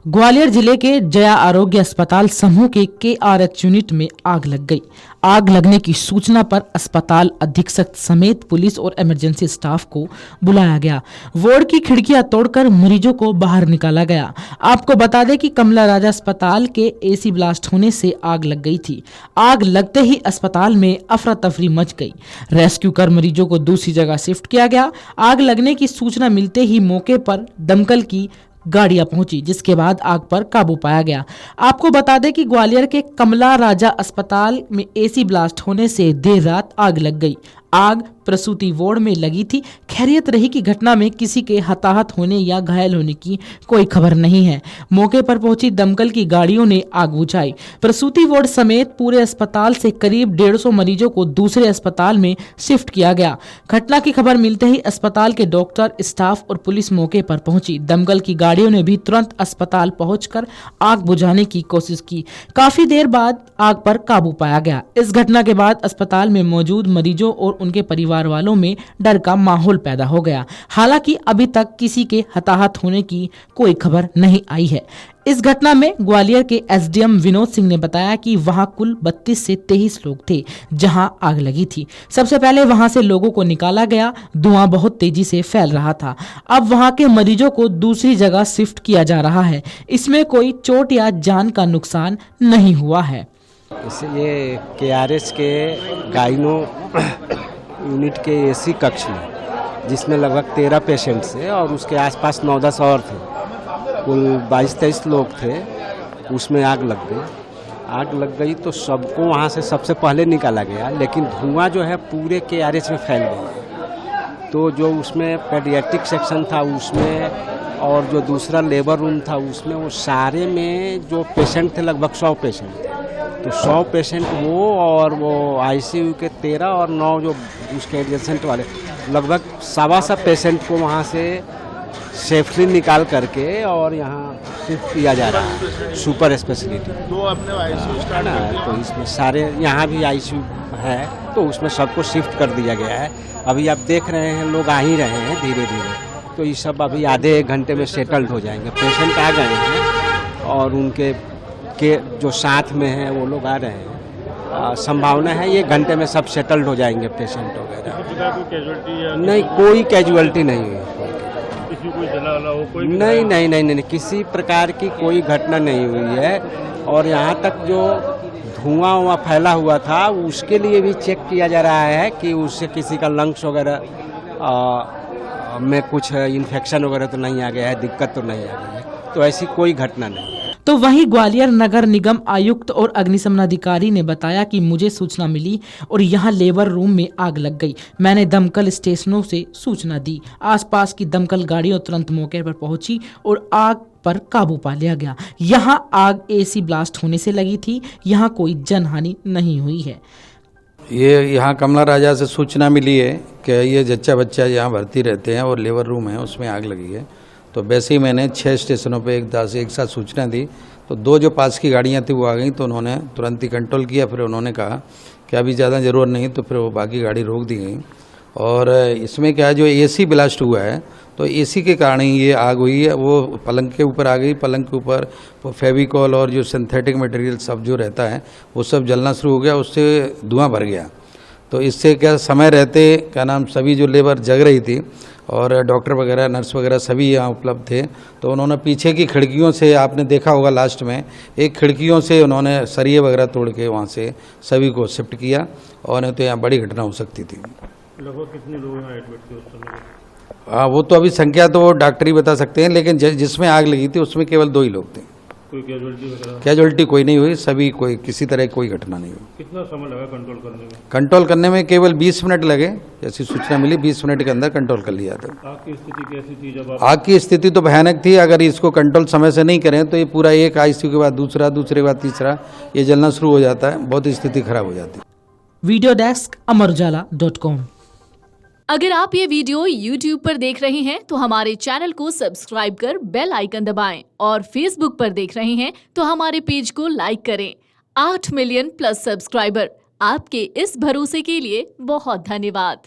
ग्वालियर जिले के जया आरोग्य अस्पताल समूह के KRH यूनिट में आग लग गई। आग लगने की सूचना पर अस्पताल अधीक्षक समेत पुलिस और इमरजेंसी स्टाफ को बुलाया गया। वार्ड की खिड़कियां तोड़कर मरीजों को बाहर निकाला गया। आपको बता दें कि कमला राजा अस्पताल के AC ब्लास्ट होने से आग लग गई थी। आग लगते ही अस्पताल में अफरा तफरी मच गई। रेस्क्यू कर मरीजों को दूसरी जगह शिफ्ट किया गया। आग लगने की सूचना मिलते ही मौके पर दमकल की गाड़ियां पहुंची, जिसके बाद आग पर काबू पाया गया। आपको बता दें कि ग्वालियर के कमला राजा अस्पताल में AC ब्लास्ट होने से देर रात आग लग गई। आग प्रसूति वार्ड में लगी थी। खैरियत रही कि घटना में किसी के हताहत होने या घायल होने की कोई खबर नहीं है। मौके पर पहुंची दमकल की गाड़ियों ने आग बुझाई। प्रसूति वार्ड समेत पूरे अस्पताल से करीब 150 मरीजों को दूसरे अस्पताल में शिफ्ट किया गया। घटना की खबर मिलते ही अस्पताल के डॉक्टर, स्टाफ और पुलिस मौके पर पहुंची। दमकल की गाड़ियों ने भी तुरंत अस्पताल पहुंचकर आग बुझाने की कोशिश की। काफी देर बाद आग पर काबू पाया गया। इस घटना के बाद अस्पताल में मौजूद मरीजों और उनके परिवार वालों में डर का माहौल पैदा हो गया। हालांकि अभी तक किसी के हताहत होने की कोई खबर नहीं आई है। इस घटना में ग्वालियर के SDM विनोद सिंह ने बताया कि वहां कुल 32 से 23 लोग थे जहां आग लगी थी। सबसे पहले वहां से लोगों को निकाला गया। धुआं बहुत तेजी से फैल रहा था। अब वहां के मरीजों को दूसरी जगह शिफ्ट किया जा रहा है। इसमें कोई चोट या जान का नुकसान नहीं हुआ है। ये KRH के गाइनो यूनिट के AC कक्ष में, जिसमें लगभग 13 पेशेंट्स थे और उसके आसपास 9-10 और थे, कुल 22-23 लोग थे। उसमें आग लग गई। आग लग गई तो सबको वहाँ से सबसे पहले निकाला गया, लेकिन धुआं जो है पूरे KRH में फैल गया। तो जो उसमें पेडियाट्रिक सेक्शन था उसमें और जो दूसरा लेबर रूम था उसमें, वो सारे में जो पेशेंट थे लगभग 100 पेशेंट थे। तो 100 पेशेंट वो और वो ICU के 13 और 9 जो उसके एडजेसेंट वाले, लगभग 125 पेशेंट को वहाँ से सेफली निकाल करके और यहाँ शिफ्ट किया जा रहा है सुपर स्पेशलिटी। तो अपने ICU स्टार्ट है, तो इसमें सारे यहाँ भी ICU है, तो उसमें सबको शिफ्ट कर दिया गया है। अभी आप देख रहे हैं लोग आ ही रहे हैं धीरे धीरे, तो ये सब अभी आधे एक घंटे में सेटल्ड हो जाएंगे। पेशेंट आ गए हैं और उनके जो साथ में हैं वो लोग आ रहे हैं। संभावना है ये घंटे में सब सेटल्ड हो जाएंगे पेशेंट वगैरह। नहीं, कोई कैजुअलिटी नहीं हुई। किसी कोई जला हो, कोई नहीं, किसी प्रकार की कोई घटना नहीं हुई है। और यहाँ तक जो धुआं फैला हुआ था उसके लिए भी चेक किया जा रहा है कि उससे किसी का लंग्स वगैरह में कुछ इन्फेक्शन वगैरह तो नहीं आ गया है, दिक्कत तो नहीं आ गई है। तो ऐसी कोई घटना नहीं। तो वहीं ग्वालियर नगर निगम आयुक्त और अग्निशमन अधिकारी ने बताया कि मुझे सूचना मिली और यहां लेबर रूम में आग लग गई। मैंने दमकल स्टेशनों से सूचना दी। आसपास की दमकल गाड़ियां तुरंत मौके पर पहुंची और आग पर काबू पा लिया गया। यहां आग AC ब्लास्ट होने से लगी थी। यहां कोई जनहानि नहीं हुई है। ये यहाँ कमला राजा से सूचना मिली है कि ये जच्चा बच्चा यहाँ भर्ती रहते हैं और लेबर रूम है, उसमें आग लगी है। तो वैसे ही मैंने 6 स्टेशनों पे एक साथ सूचना दी, तो 2 जो पास की गाड़ियाँ थी वो आ गई, तो उन्होंने तुरंत ही कंट्रोल किया। फिर उन्होंने कहा कि अभी ज़्यादा ज़रूरत नहीं, तो फिर वो बाकी गाड़ी रोक दी गई। और इसमें क्या है, जो AC ब्लास्ट हुआ है तो AC के कारण ही ये आग हुई है। वो पलंग के ऊपर आ गई। पलंग के ऊपर वो फेविकॉल और जो सिंथेटिक मटेरियल सब जो रहता है वो सब जलना शुरू हो गया, उससे धुआं भर गया। तो इससे क्या समय रहते क्या नाम सभी जो लेबर जग रही थी और डॉक्टर वगैरह, नर्स वगैरह सभी यहाँ उपलब्ध थे, तो उन्होंने पीछे की खिड़कियों से, आपने देखा होगा लास्ट में, एक खिड़कियों से उन्होंने सरिये वगैरह तोड़ के वहाँ से सभी को शिफ्ट किया, और नहीं तो यहाँ बड़ी घटना हो सकती थी। लगभग कितने लोग यहाँ एडमिट थे उस समय? हाँ, वो तो अभी संख्या तो डॉक्टर ही बता सकते हैं, लेकिन जिसमें आग लगी थी उसमें केवल 2 ही लोग थे। कोई कैजुअलिटी कोई नहीं हुई, सभी कोई किसी तरह कोई घटना नहीं हुई। कितना समय लगा कंट्रोल करने में? कंट्रोल करने में केवल 20 मिनट लगे। जैसी सूचना मिली 20 मिनट के अंदर कंट्रोल कर लिया था। आग की स्थिति कैसी थी जब आग की स्थिति तो भयानक थी। अगर इसको कंट्रोल समय से नहीं करें तो ये पूरा एक ICU के बाद दूसरा, दूसरे के बाद तीसरा, ये जलना शुरू हो जाता है। बहुत स्थिति खराब हो जाती है। Video desk amarujala.com। अगर आप ये वीडियो YouTube पर देख रहे हैं तो हमारे चैनल को सब्सक्राइब कर बेल आइकन दबाएं, और Facebook पर देख रहे हैं तो हमारे पेज को लाइक करें। 8 मिलियन प्लस सब्सक्राइबर, आपके इस भरोसे के लिए बहुत धन्यवाद।